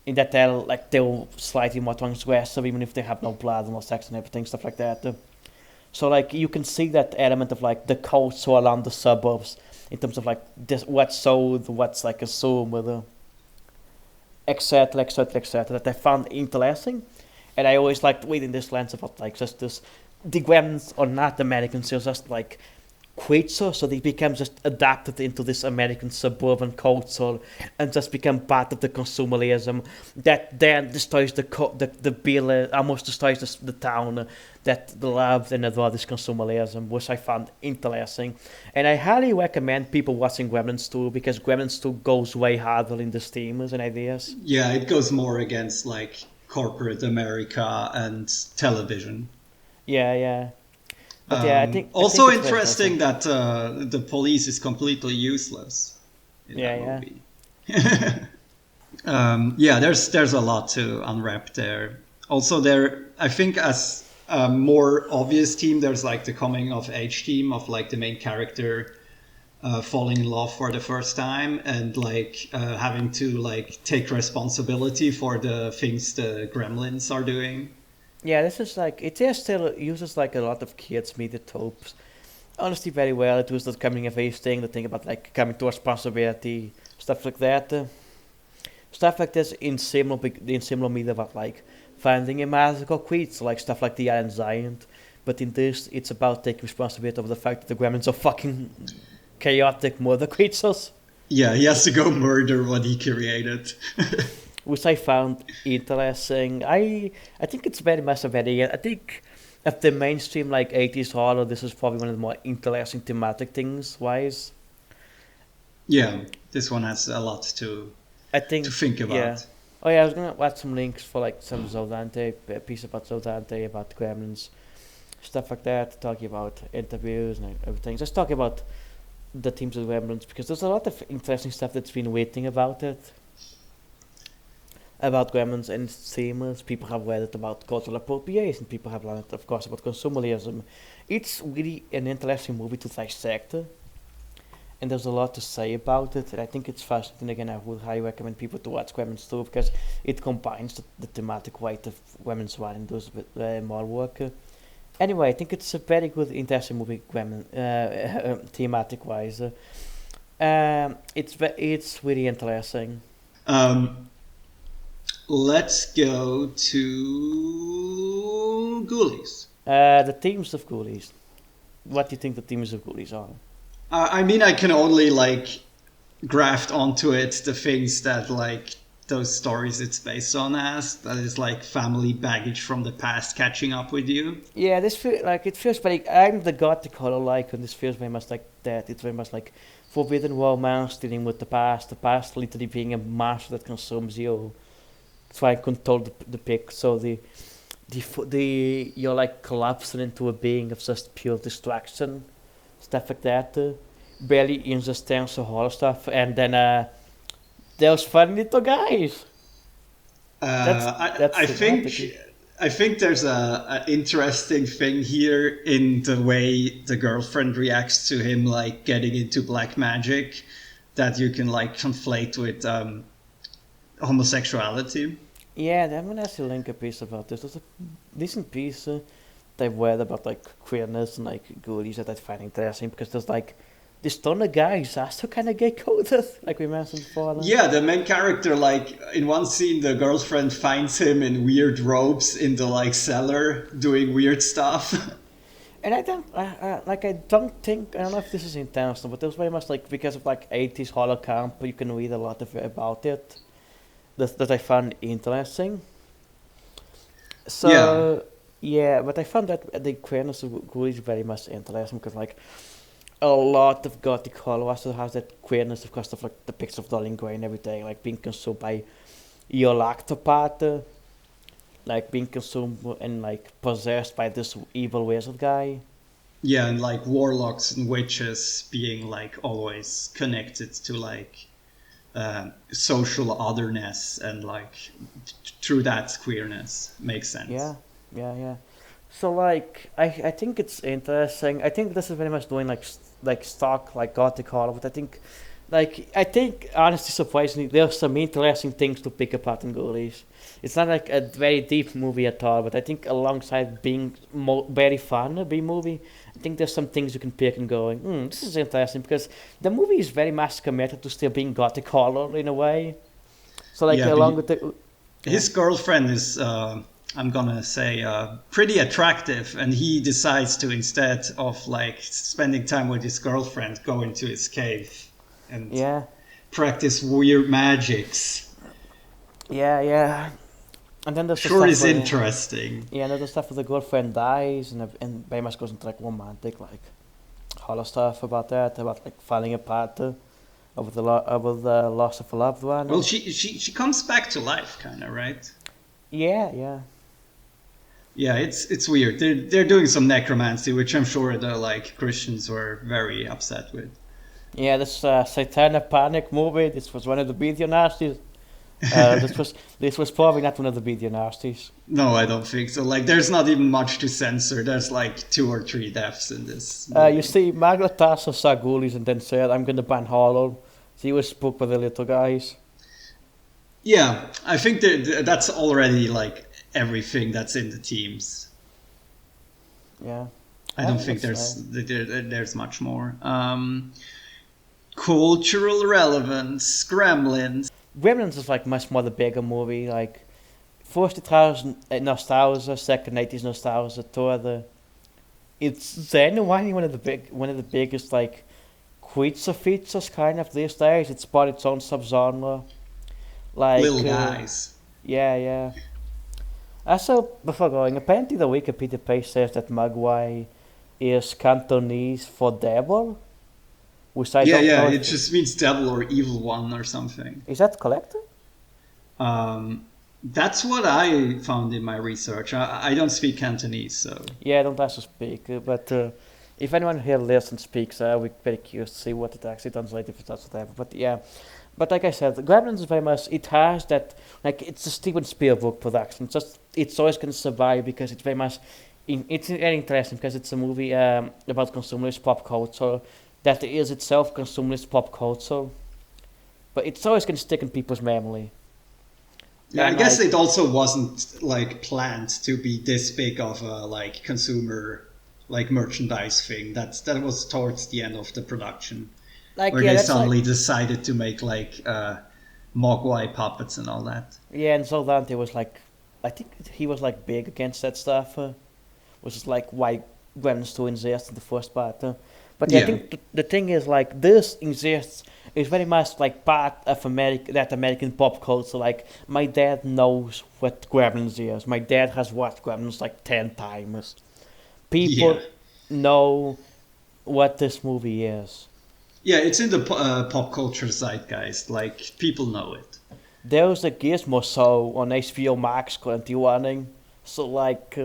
like they were slightly more transgressive, even if they have no blood, no sex, and everything, stuff like that. So like you can see that element of like the culture around the suburbs in terms of like this, what's sold, what's like assumed, etc., etc., etc. That I found interesting, and I always liked reading this lens about like just this. The Gremlins are not Americans; they're just like creatures, so they become just adapted into this American suburban culture and just become part of the consumerism that then destroys the bill, almost destroys the town that loved and adored this consumerism, which I found interesting. And I highly recommend people watching Gremlins 2 because Gremlins 2 goes way harder in the themes and ideas. Yeah, it goes more against like corporate America and television. Yeah, yeah. But yeah, I Also think it's very interesting that the police is completely useless in Yeah, that yeah. movie. Yeah, there's a lot to unwrap there. Also, there I think as a more obvious theme, there's like the coming of age theme of like the main character falling in love for the first time and like having to like take responsibility for the things the gremlins are doing. Yeah, this is like it just still uses like a lot of kids media tropes. Honestly, very well. It was the coming of age thing, the thing about like coming to responsibility, stuff like that. Stuff like this in similar media about like finding a magical creature, like stuff like the Iron Giant. But in this, it's about taking responsibility of the fact that the gremlins are fucking chaotic murder creatures, Yeah, he has to go murder what he created. which I found interesting. I think it's very much a very I think of the mainstream like 80s horror, this is probably one of the more interesting thematic things wise. Yeah, this one has a lot I to think think yeah. about. Oh yeah, I was gonna add some links for like some Zodante, a piece about Zodante, about Gremlins, stuff like that, talking about interviews and everything. Just talking about the teams of Gremlins because there's a lot of interesting stuff that's been waiting about it. About Gremlins and themes. People have read it about cultural appropriation. People have learned, of course, about consumerism. It's really an interesting movie to dissect, and there's a lot to say about it. And I think it's fascinating. Again, I would highly recommend people to watch Gremlins too because it combines the thematic weight of Gremlins 1 and does more work. Anyway, I think it's a very good, interesting movie, Gremlin, thematic wise. It's really interesting. Um, let's go to Ghoulies. The themes of Ghoulies. What do you think the themes of Ghoulies are? I mean, I can only like graft onto it the things that like those stories it's based on as. That is like family baggage from the past catching up with you. Yeah, this it feels very. I'm the gothic horror like, and this feels very much like that. It's very much like forbidden romance dealing with the past literally being a monster that consumes you. Try and control the pick, so the you're like collapsing into a being of just pure distraction, stuff like that. Barely understands the horror stuff, and then those funny little guys. That's I thematic. think there's a interesting thing here in the way the girlfriend reacts to him like getting into black magic that you can like conflate with homosexuality. Yeah, I'm gonna actually link a piece about this. There's a decent piece that I've read about like queerness and like goodies that I find interesting because there's like this ton of guys also kind of gay coded, like we mentioned before. Yeah, the main character, like in one scene, the girlfriend finds him in weird robes in the like cellar doing weird stuff. And I don't think I don't know if this is intentional, but it was very much like because of like 80s horror camp, you can read a lot of about it that I found interesting. Yeah, So yeah, but I found that the queerness of Ghoulies very much interesting because like a lot of gothic horror also has that queerness, of course, of like the picture of Dorian Gray and everything, like being consumed by your lactopathe, like being consumed and like possessed by this evil wizard guy. Yeah, and like warlocks and witches being like always connected to like social otherness and like through that queerness makes sense. Yeah, yeah. So like, I think it's interesting. I think this is very much doing like stock like gothic horror, but I think honestly, surprisingly, there's some interesting things to pick apart in Ghoulies. It's not like a very deep movie at all, but I think alongside being very fun, a B movie, I think there's some things you can pick and going, this is interesting because the movie is very much committed to still being gothic horror in a way. So like Yeah, along with the his girlfriend is, I'm gonna say, pretty attractive, and he decides to, instead of like spending time with his girlfriend, go into his cave and yeah, practice weird magics. yeah. And then there's the Sure stuff is where, interesting. yeah, and then the stuff where the girlfriend dies, and very much goes into like romantic, like horror stuff about that, about like falling apart over the loss of a loved one. Well, she comes back to life, kind of, right? Yeah. Yeah, it's weird. They're doing some necromancy, which I'm sure the like Christians were very upset with. Yeah, this Satanic Panic movie. This was one of the video nasties. This was probably not one of the video nasties. No, I don't think so. Like, there's not even much to censor. There's like 2 or 3 deaths in this movie. You see, Margaret Thatcher saw Ghoulies and then said, "I'm going to ban horror." She was spooked by the little guys. Yeah, I think that's already like everything that's in the teams. Yeah, I don't think there's much more. Cultural relevance, Gremlins. Gremlins is like much more the bigger movie. Like first 2000 nostalgia, second 80s nostalgia, third it's genuinely one of the biggest like creature features kind of these days. It's part its own subgenre. Like Little guys. Yeah. Also, before going, apparently the Wikipedia page says that Mogwai is Cantonese for devil, which I don't know. It just means devil or evil one or something. Is that correct? That's what I found in my research. I don't speak Cantonese, so... Yeah, I don't also speak, but if anyone here lives and speaks, we're very curious to see what it actually translates, if it does whatever. But yeah, but like I said, Gremlins is very much, it has that, like, it's a Steven Spielberg production. It's always going to survive because it's very much, it's very interesting because it's a movie about consumerist pop culture that is itself consumerist pop culture, but it's always going to stick in people's memory. Yeah, And I guess like, it also wasn't like planned to be this big of a like consumer like merchandise thing. That was towards the end of the production, like where yeah, they that's suddenly like, decided to make like Mogwai puppets and all that. yeah, and so Dante was like, I think he was like big against that stuff, which is like why Gremlins 2 exists in the first part. But yeah, I Yeah. think the thing is like this exists is very much like part of American pop culture. Like my dad knows what Gremlins is. My dad has watched Gremlins like 10 times. People Yeah. know what this movie is. Yeah, it's in the pop culture zeitgeist. Like people know it. There's a Gizmo show on HBO Max currently running. So like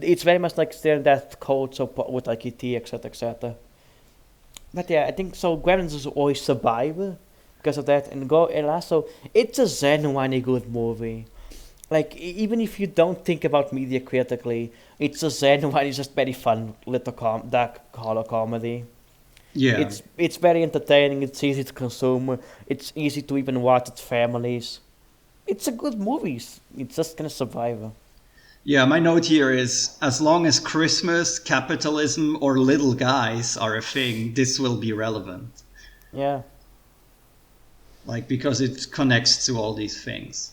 it's very much like still in that culture with like ET, etc. But yeah, I think so. Gremlins is always survive because of that, and also it's a genuinely good movie. Like even if you don't think about media critically, it's a genuinely just very fun little dark horror comedy. Yeah. It's very entertaining. It's easy to consume. It's easy to even watch with families. It's a good movie. It's just gonna survive. Yeah, my note here is as long as Christmas, capitalism, or little guys are a thing, this will be relevant. Yeah. Like, because it connects to all these things.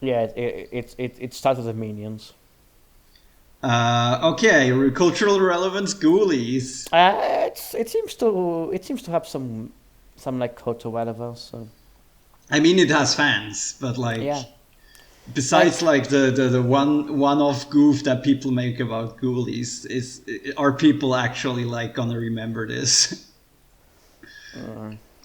Yeah, it started with Minions. Okay, cultural relevance, Ghoulies. It seems to have some like cultural relevance. So. I mean, it has fans, but like, Yeah. besides like the one-off goof that people make about Ghoulies, are people actually like gonna remember this?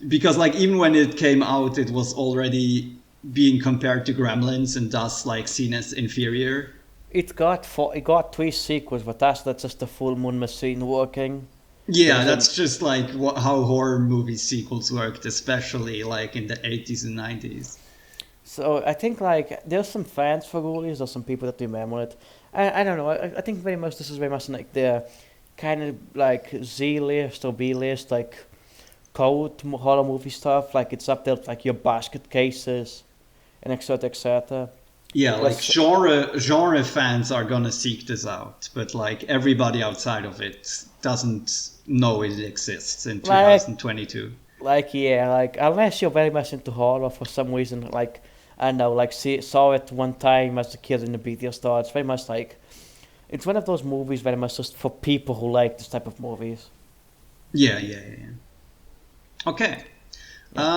Because like even when it came out, it was already being compared to Gremlins and thus like seen as inferior. it got 3 sequels, but that's just the full moon machine working. Yeah, There's a that's just like how horror movie sequels worked, especially like in the 80s and 90s. So I think like there's some fans for ghoulies, there's some people that remember it. I don't know. I think very much this is very much like the kind of like Z list or B list like horror movie stuff. Like it's up there with, like your basket cases and etc. etc. Yeah, like Because genre fans are gonna seek this out, but like everybody outside of it doesn't know it exists in like 2022. yeah, like unless you're very much into horror for some reason, like I don't know, like saw it one time as a kid in the video store. It's very much like it's one of those movies very much just for people who like this type of movies. Yeah. Okay. Yeah.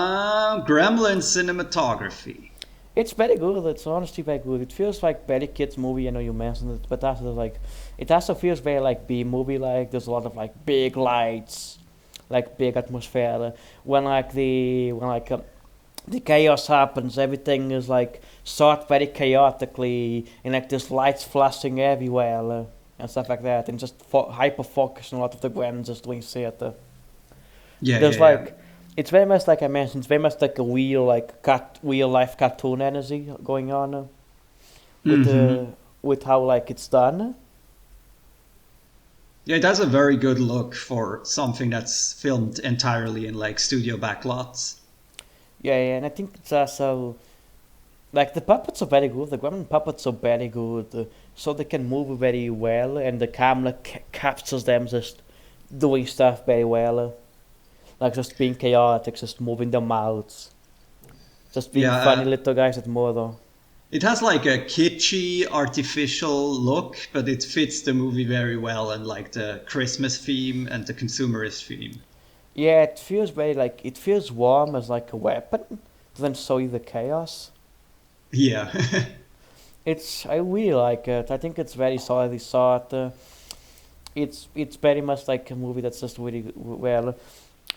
Gremlin cinematography. It's very good. It's honestly very good. It feels like very kids movie. I know you mentioned it, but also like it also feels very like B movie. Like there's a lot of like big lights, like big atmosphere. When the chaos happens, everything is like shot very chaotically, and like there's lights flashing everywhere and stuff like that, and just hyper focus on a lot of the gremlins just doing theater. There's Yeah. like it's very much like I mentioned, it's very much like a real life cartoon energy going on with hmm the with how like it's done. Yeah, it has a very good look for something that's filmed entirely in like studio backlots. Yeah, and I think it's also like the puppets are very good. The gremlin puppets are very good, so they can move very well, and the camera captures them just doing stuff very well, like just being chaotic, just moving their mouths, just being Yeah, funny little guys at murder. it has like a kitschy, artificial look, but it fits the movie very well and like the Christmas theme and the consumerist theme. Yeah, it feels very like it feels warm as like a weapon, then show you the chaos. Yeah. I really like it. I think it's very solidly shot. It's very much like a movie that's just really well.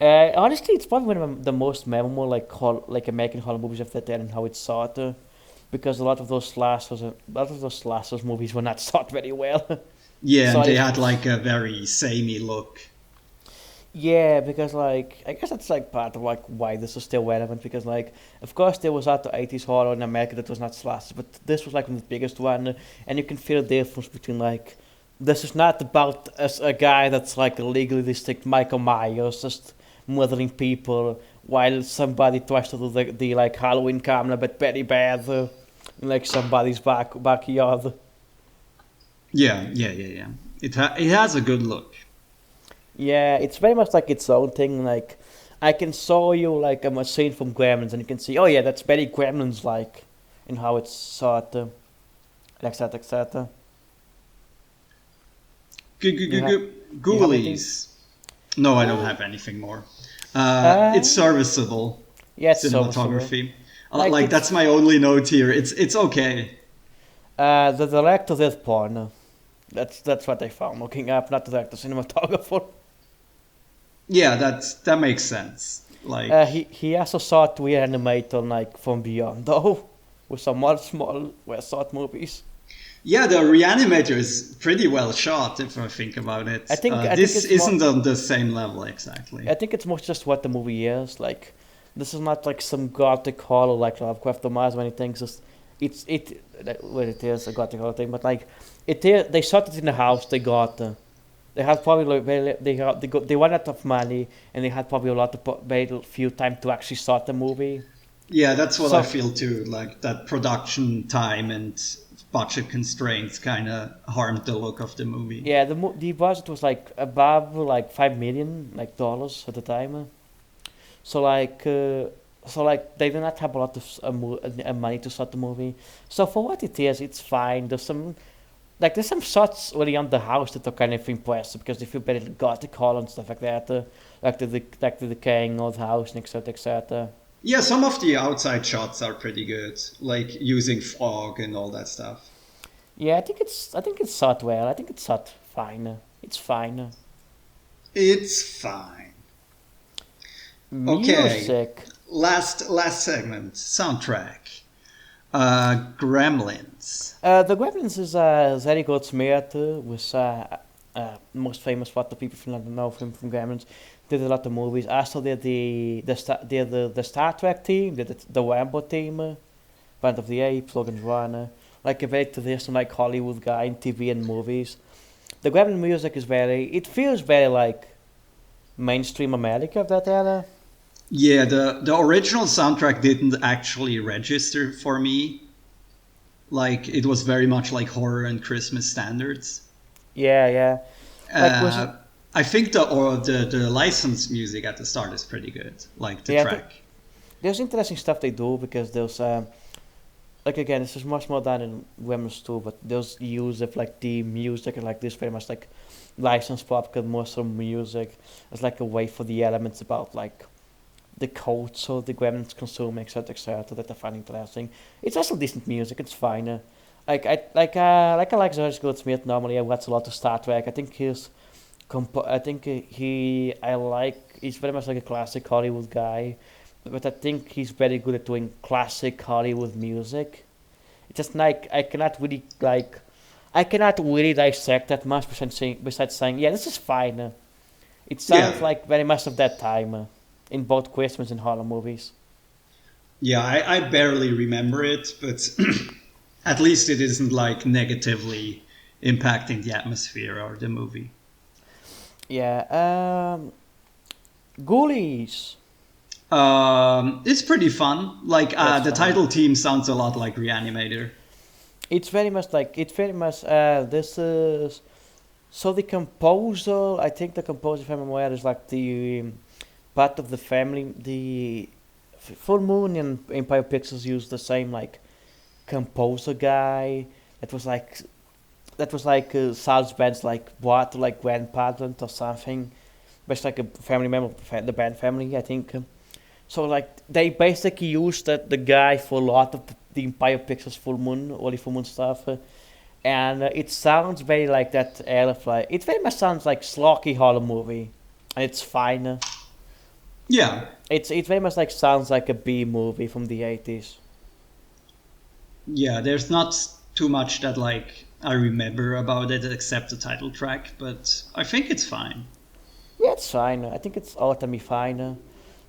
Honestly, it's probably one of the most memorable like American horror movies of that time and how it's shot. Because a lot of those slashers movies were not shot very well. Yeah, so and they it's had like a very samey look. Yeah, because like I guess that's like part of like why this is still relevant. Because like of course there was out the 80s horror in America that was not slashes, but this was like the biggest one, and you can feel the difference between like this is not about a guy that's like a legalistic Michael Myers just murdering people while somebody tries to do the like Halloween camera but very bad in like somebody's backyard. Yeah. It has a good look. Yeah, it's very much like its own thing. Like, I can show you like a scene from Gremlins, and you can see, oh yeah, that's very Gremlins like, in how it's shot, etc. etc. You have you have anything? Ghoulies. No, I don't Uh, have anything more. It's uh, serviceable yeah, it's serviceable. cinematography. Like Like that's it's my only note here. It's okay. the director did porn. That's what I found looking up, not the director, cinematographer. Yeah, that makes sense. Like He also shot Reanimator like from beyond though, with some more small West Side movies. yeah, the Reanimator is pretty well shot if I think about I it. think I think This it's more isn't on the same level exactly. I think it's more just what the movie is. Like, this is not like some gothic horror like Lovecraft or Mars or anything. Well, it is a gothic horror thing, but like, they shot it in the house. They had probably like they ran out of money, and they had probably a lot of very few time to actually start the movie. Yeah, that's what I So feel too. Like that production time and budget constraints kind of harmed the look of the movie. yeah, the budget was like above like $5 million like dollars at the time. So like, they do not have a lot of money to start the movie. So for what it is, it's fine. There's some shots really on the house that are kind of impressive because they feel very gothic horror and stuff like that. Like the decaying old house and etc. etc. Yeah, some of the outside shots are pretty good, like using fog and all that stuff. Yeah, I think it's shot well. I think it's shot fine. It's fine. It's fine. Okay, Music. last segment, soundtrack. Gremlins. The Gremlins is very good Smith was most famous for the people from London know from Gremlins. Did a lot of movies. Also did the Star Trek team, did the Rambo team, Band of the Apes, Logan's Run, like a very traditional like Hollywood guy in TV and movies. The Gremlin music is it feels very like mainstream America of that era. Yeah, the original soundtrack didn't actually register for me. Like, it was very much like horror and Christmas standards. Yeah, yeah. Like was it, I think the licensed music at the start is pretty good, like the yeah, track. there's interesting stuff they do because there's like again this is much more done in Gremlins too, but there's use of like the music and like this very much like licensed pop because most of the music is like a way for the elements about like the culture the Gremlins consume, etc., that I find interesting. It's also decent music. It's fine. I like George Goldsmith. Normally, I watch a lot of Star Trek. I think I think he's very much like a classic Hollywood guy, but I think he's very good at doing classic Hollywood music. It's just like I cannot really dissect that much besides saying yeah this is fine. It sounds Yeah, like very much of that time in both Christmas and horror movies. yeah, I barely remember it, but at least it isn't like negatively impacting the atmosphere or the movie. Yeah. Ghoulies. It's pretty fun. Like That's the fun. title theme sounds a lot like Reanimator. It's very much this is so the composer I think the composer if I'm aware is like the part of the family the Full Moon and Empire Pictures used the same like composer guy that was like Sal's band's like what like grandparent or something but it's like a family member of the band family I think so like they basically used the guy for a lot of the Empire Pictures early Full Moon stuff, and it sounds very like that era like it very much sounds like slocky horror movie, and it's fine. Yeah, It very much like sounds like a B movie from the 80s. yeah. There's not too much that like I remember about it except the title track, but I think it's fine. Yeah, it's fine. I think it's ultimately fine.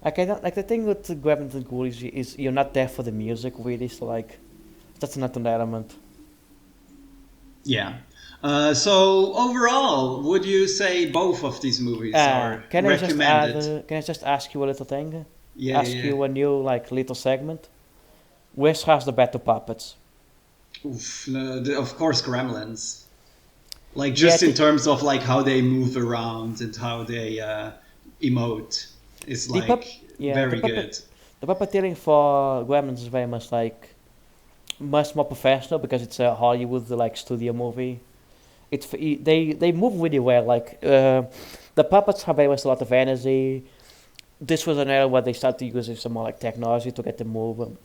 Like I don't like the thing with the Gremlins and Ghoulies is you're not there for the music really, so like that's not an element. Yeah. So overall, would you say both of these movies are recommended? Can I just ask you a little thing? Yeah, Ask yeah. you a new like little segment. Which has the better puppets? Oof, no, of course, Gremlins. Like Yeah, I just in think terms of like how they move around and how they emote is the pup like yeah very good. the puppeteering for Gremlins is very much like much more professional because it's a Hollywood like studio movie. They move really well. Like the puppets have very much a lot of energy. This was an era where they started using some more like technology to get them move.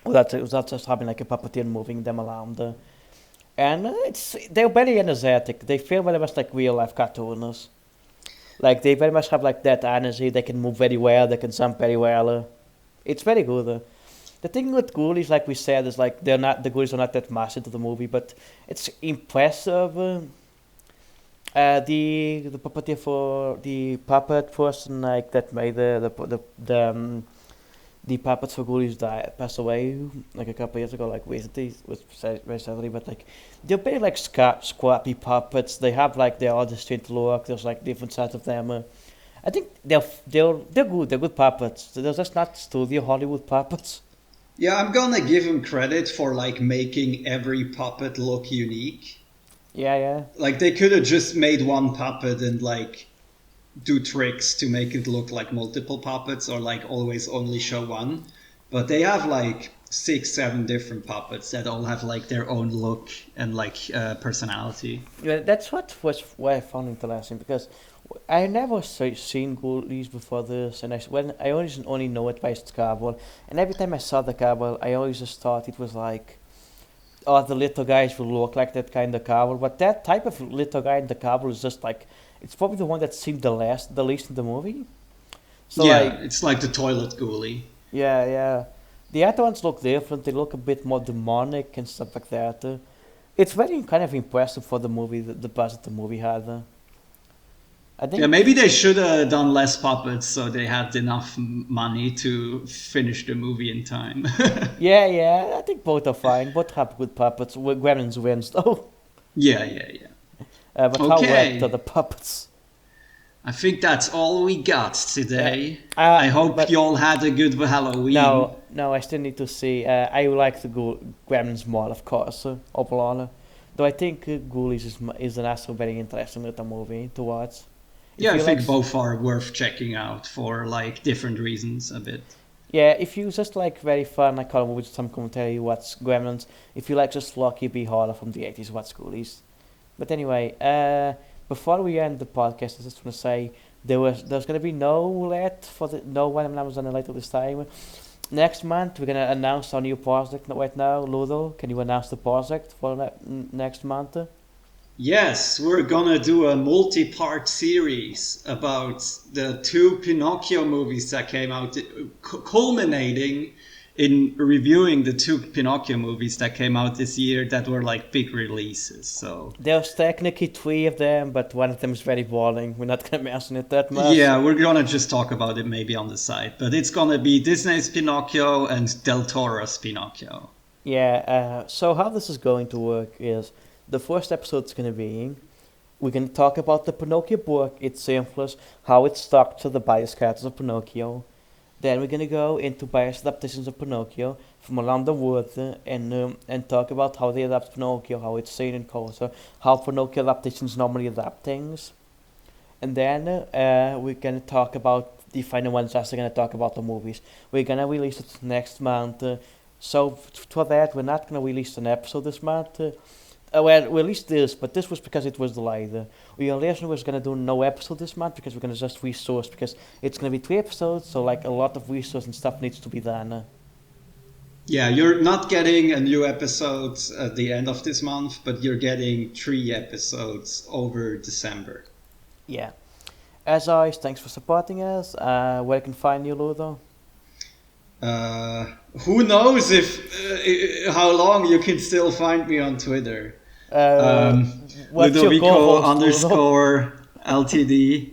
Without just having like a puppeteer moving them around. And they're very energetic. They feel very much like real life cartoons. Like they very much have like that energy. They can move very well. They can jump very well. It's very good. The thing with ghoulies, like we said, is like the ghoulies are not that much into the movie, but it's impressive. The puppeteer for the puppet person like that made the puppets for ghoulies passed away like a couple years ago, like recently, it was very sadly, but like they're very like scrappy puppets. They have like their all distinct look. There's like different sides of them. I think they're good. They're good puppets. They're just not studio Hollywood puppets. Yeah, I'm gonna give him credit for like making every puppet look unique. Yeah, yeah. Like they could have just made one puppet and like do tricks to make it look like multiple puppets or like always only show one. But they have like 6, 7 different puppets that all have like their own look and like personality. Yeah, that's what I found interesting because I never seen ghoulies before this, and when I only know it by its cover, and every time I saw the cover, I always just thought it was like, oh, the little guys will look like that kind of cover, but that type of little guy in the cover is just like, it's probably the one that seemed the least in the movie. So Yeah, like, it's like the toilet ghoulie. yeah, yeah. The other ones look different. They look a bit more demonic and stuff like that. It's very kind of impressive for the movie, the budget the movie had. I think. Yeah, maybe they should have done less puppets so they had enough money to finish the movie in time. Yeah. I think both are fine. Both have good puppets. Gremlins wins though. Yeah. But how wet are the puppets? I think that's all we got today. I I hope you all had a good Halloween. No, I still need to see. I like the Gremlins more, of course, overall. Though I think Ghoulies is also very interesting little movie to watch. Yeah, I think both are worth checking out for like different reasons a bit. Yeah, if you just like very fun, like horror movies with some commentary, watch Gremlins. If you like just Lucky B horror from the 80s, watch Ghoulies. But anyway, before we end the podcast, I just want to say there's gonna be no let for no one was on the later this time. Next month we're gonna announce our new project. Right now, Ludo, can you announce the project for next month? Yes, we're gonna do a multi-part series about the 2 Pinocchio movies that came out, culminating in reviewing the 2 Pinocchio movies that came out this year that were like big releases. So there's technically 3 of them, but one of them is very boring. We're not gonna mention it that much. Yeah, we're gonna just talk about it maybe on the side, but it's gonna be Disney's Pinocchio and Del Toro's Pinocchio. Yeah. So how this is going to work is the first episode's gonna be we're gonna talk about the Pinocchio book, its simplest, how it's structured, the bias characters of Pinocchio. Then we're gonna go into bias adaptations of Pinocchio from around the world and talk about how they adapt Pinocchio, how it's seen in culture, how Pinocchio adaptations normally adapt things. And then we're gonna talk about the final ones. Also gonna talk about the movies. We're gonna release it next month. So for that, we're not gonna release an episode this month. Well, we released this, but this was because it was delayed. We originally was going to do no episode this month because we're going to just resource because it's going to be 3 episodes, so like a lot of resource and stuff needs to be done. Yeah, you're not getting a new episode at the end of this month, but you're getting 3 episodes over December. Yeah. As always, thanks for supporting us. Where can find you, Ludo? Who knows if how long you can still find me on Twitter. Ludovico _LTD.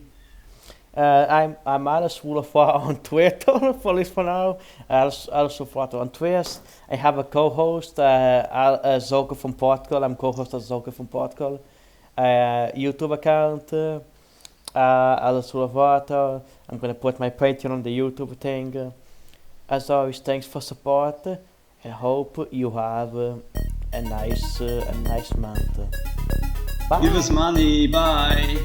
I'm Alice Woolafar on Twitter, for least for now. Also follow on Twitter. I have a co-host, Zoka from Portugal. I'm co-host of Zoka from Portugal. YouTube account, Alice Woolafar. I'm gonna put my Patreon on the YouTube thing. As always, thanks for support, and hope you have a nice month. Bye. Give us money. Bye.